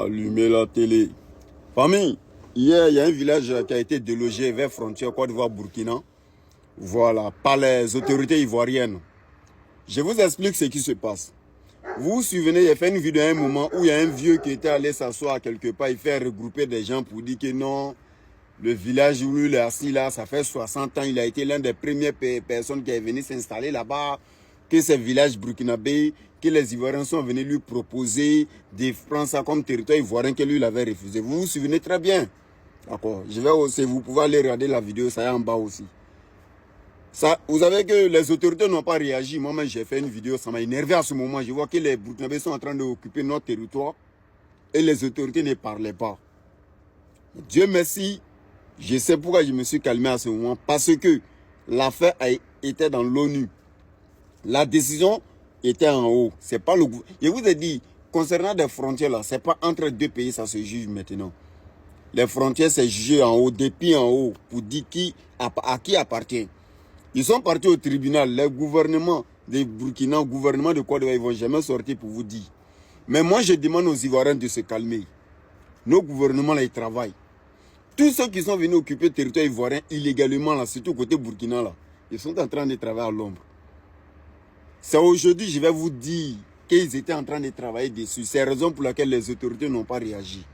Allumez la télé. Famille, hier, il y a un village qui a été délogé vers frontière Côte d'Ivoire-Burkina. Voilà, par les autorités ivoiriennes. Je vous explique ce qui se passe. Vous vous souvenez, il a fait une vidéo à un moment où il y a un vieux qui était allé s'asseoir quelque part. Il fait regrouper des gens pour dire que non, le village où il est assis là, ça fait 60 ans. Il a été l'un des premières personnes qui est venu s'installer là-bas. Que ces villages burkinabés, que les Ivoiriens sont venus lui proposer de prendre ça comme territoire ivoirien que lui il avait refusé. Vous vous souvenez très bien. D'accord. Je vais aussi, vous pouvez aller regarder la vidéo, ça est en bas aussi. Ça, vous savez que les autorités n'ont pas réagi. Moi-même, j'ai fait une vidéo, ça m'a énervé à ce moment. Je vois que les Burkinabés sont en train d'occuper notre territoire et les autorités ne parlaient pas. Dieu merci, je sais pourquoi je me suis calmé à ce moment. Parce que l'affaire était dans l'ONU. La décision était en haut. C'est pas le gouvernement. Je vous ai dit, concernant des frontières là, c'est pas entre deux pays, ça se juge maintenant. Les frontières, c'est jugé en haut, depuis en haut, pour dire à qui appartient. Ils sont partis au tribunal. Les gouvernements des Burkina, gouvernement de Côte d'Ivoire, ils ne vont jamais sortir pour vous dire. Mais moi, je demande aux Ivoiriens de se calmer. Nos gouvernements, là, ils travaillent. Tous ceux qui sont venus occuper le territoire ivoirien illégalement, là, surtout côté Burkina, là, ils sont en train de travailler à l'ombre. C'est aujourd'hui, je vais vous dire qu'ils étaient en train de travailler dessus. C'est la raison pour laquelle les autorités n'ont pas réagi.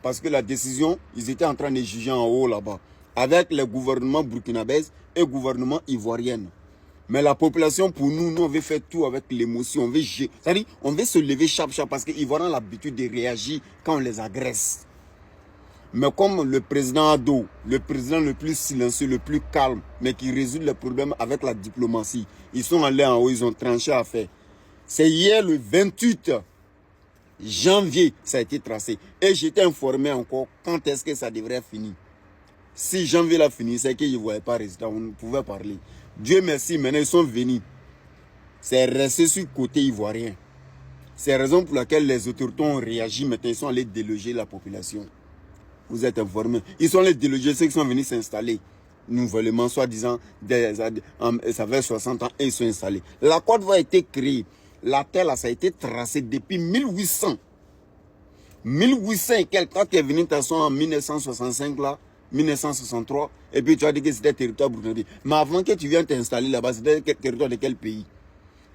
Parce que la décision, ils étaient en train de juger en haut là-bas. Avec le gouvernement burkinabé et le gouvernement ivoirien. Mais la population, pour nous, on veut faire tout avec l'émotion. On veut, c'est-à-dire, on veut se lever chape parce qu'ils Ivoiriens ont l'habitude de réagir quand on les agresse. Mais comme le président Ado, le président le plus silencieux, le plus calme, mais qui résout les problèmes avec la diplomatie, ils sont allés en haut, ils ont tranché à faire. C'est hier le 28 janvier, ça a été tracé. Et j'étais informé encore quand est-ce que ça devrait finir. Si janvier l'a fini, c'est qu'ils ne voyaient pas résultat, on pouvait parler. Dieu merci, maintenant ils sont venus. C'est resté sur le côté ivoirien. C'est la raison pour laquelle les autorités ont réagi, maintenant ils sont allés déloger la population. Vous êtes informés. Ils sont allés déloger ceux qui sont venus s'installer. Nouvellement, soi-disant, ça fait 60 ans et ils sont installés. La Côte d'Ivoire a été créée. La terre, là, ça a été tracé depuis 1800. 1800 et quelques. Quand tu es venu en 1965, là, 1963, et puis tu as dit que c'était territoire burkinabé. Mais avant que tu viennes t'installer là-bas, c'était territoire de quel pays?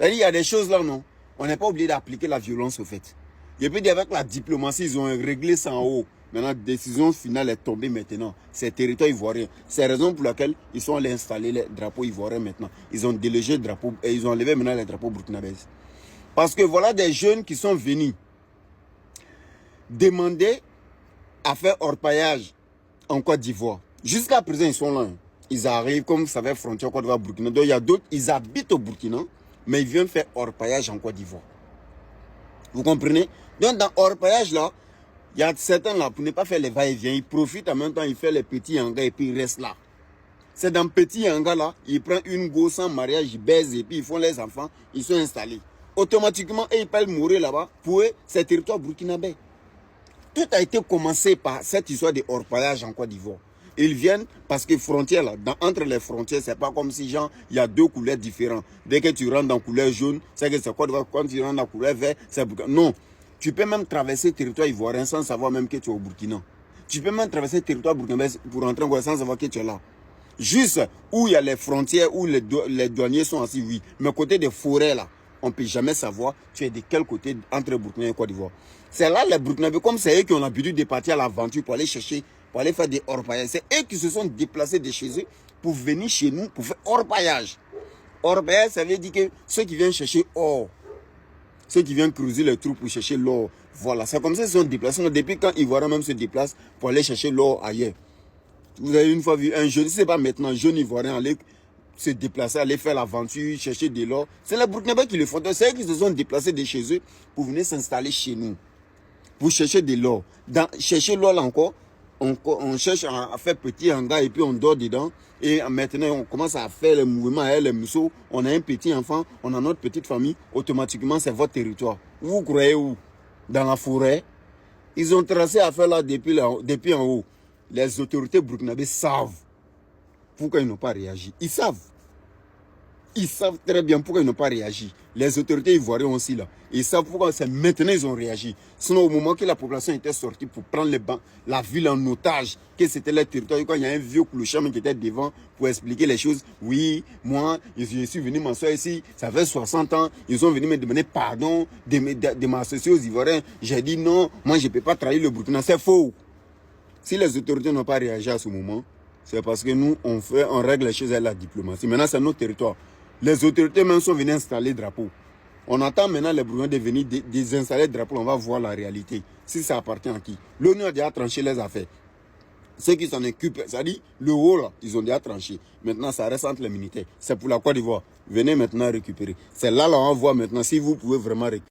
Il y a des choses là, non? On n'est pas obligé d'appliquer la violence au fait. Et puis avec la diplomatie, ils ont réglé ça en haut. Maintenant, la décision finale est tombée maintenant. C'est territoire ivoirien. C'est la raison pour laquelle ils sont allés installer les drapeaux ivoiriens maintenant. Ils ont délogé le drapeau et ils ont enlevé maintenant les drapeaux burkinabés. Parce que voilà des jeunes qui sont venus demander à faire orpaillage en Côte d'Ivoire. Jusqu'à présent, ils sont là. Ils arrivent, comme vous savez, frontière Côte d'Ivoire, Burkina. Donc, il y a d'autres, ils habitent au Burkina, mais ils viennent faire orpaillage en Côte d'Ivoire. Vous comprenez? Donc, dans orpaillage, là, il y a certains là, pour ne pas faire les va-et-vient, ils profitent en même temps, ils font les petits hangars et puis ils restent là. C'est dans petits hangars là, ils prennent une gosse en mariage, ils baisent et puis ils font les enfants, ils sont installés. Automatiquement, ils peuvent mourir là-bas. Pour eux, c'est territoire burkinabé. Tout a été commencé par cette histoire de orpaillage en Côte d'Ivoire. Ils viennent parce que frontières là, entre les frontières, c'est pas comme si genre il y a deux couleurs différentes. Dès que tu rentres dans la couleur jaune, c'est que c'est Côte d'Ivoire. Quand tu rentres dans la couleur vert, c'est Burkina. Non. Tu peux même traverser le territoire ivoirien sans savoir même que tu es au Burkina. Tu peux même traverser le territoire burkinabé pour rentrer en sans savoir que tu es là. Juste où il y a les frontières, où les douaniers sont assis, oui. Mais côté des forêts là, on ne peut jamais savoir tu es de quel côté entre Burkina et Côte d'Ivoire. C'est là les Burkinabés, comme c'est eux qui ont l'habitude de partir à l'aventure pour aller chercher, pour aller faire des orpaillages. C'est eux qui se sont déplacés de chez eux pour venir chez nous pour faire orpaillage. Orpaillage, ça veut dire que ceux qui viennent chercher or, ceux qui viennent creuser les trous pour chercher l'or, voilà. C'est comme ça qu'ils sont déplacés. Depuis quand Ivoiriens même se déplacent pour aller chercher l'or ailleurs. Vous avez une fois vu un jeune, c'est pas maintenant, un jeune Ivoirien aller se déplacer, aller faire l'aventure, chercher de l'or. C'est les Burkinabés qui le font. C'est eux qui se sont déplacés de chez eux pour venir s'installer chez nous. Pour chercher de l'or. Chercher l'or là encore, on cherche à faire petit hangar et puis on dort dedans. Et maintenant, on commence à faire le mouvement, les museaux. On a un petit enfant, on a notre petite famille. Automatiquement, c'est votre territoire. Vous croyez où? Dans la forêt. Ils ont tracé à faire là depuis en haut. Les autorités burkinabées savent pourquoi ils n'ont pas réagi. Ils savent. Ils savent très bien pourquoi ils n'ont pas réagi. Les autorités ivoiriennes aussi là. Ils savent pourquoi c'est maintenant ils ont réagi. Sinon, au moment que la population était sortie pour prendre la ville en otage, que c'était leur territoire, quand il y a un vieux clochard qui était devant pour expliquer les choses. Oui, moi, je suis venu m'asseoir ici, ça fait 60 ans. Ils sont venus me demander pardon de m'associer aux Ivoiriens. J'ai dit non, moi je ne peux pas trahir le Burkina. C'est faux. Si les autorités n'ont pas réagi à ce moment, c'est parce que nous, on règle les choses avec la diplomatie. Maintenant, c'est notre territoire. Les autorités même sont venues installer le drapeau. On attend maintenant les Burkinabés de venir désinstaller le drapeau. On va voir la réalité. Si ça appartient à qui. L'ONU a déjà tranché les affaires. Ceux qui s'en occupent, c'est-à-dire le haut là, ils ont déjà tranché. Maintenant, ça reste entre les militaires. C'est pour la Côte d'Ivoire. Venez maintenant récupérer. C'est là, on va voir maintenant si vous pouvez vraiment récupérer.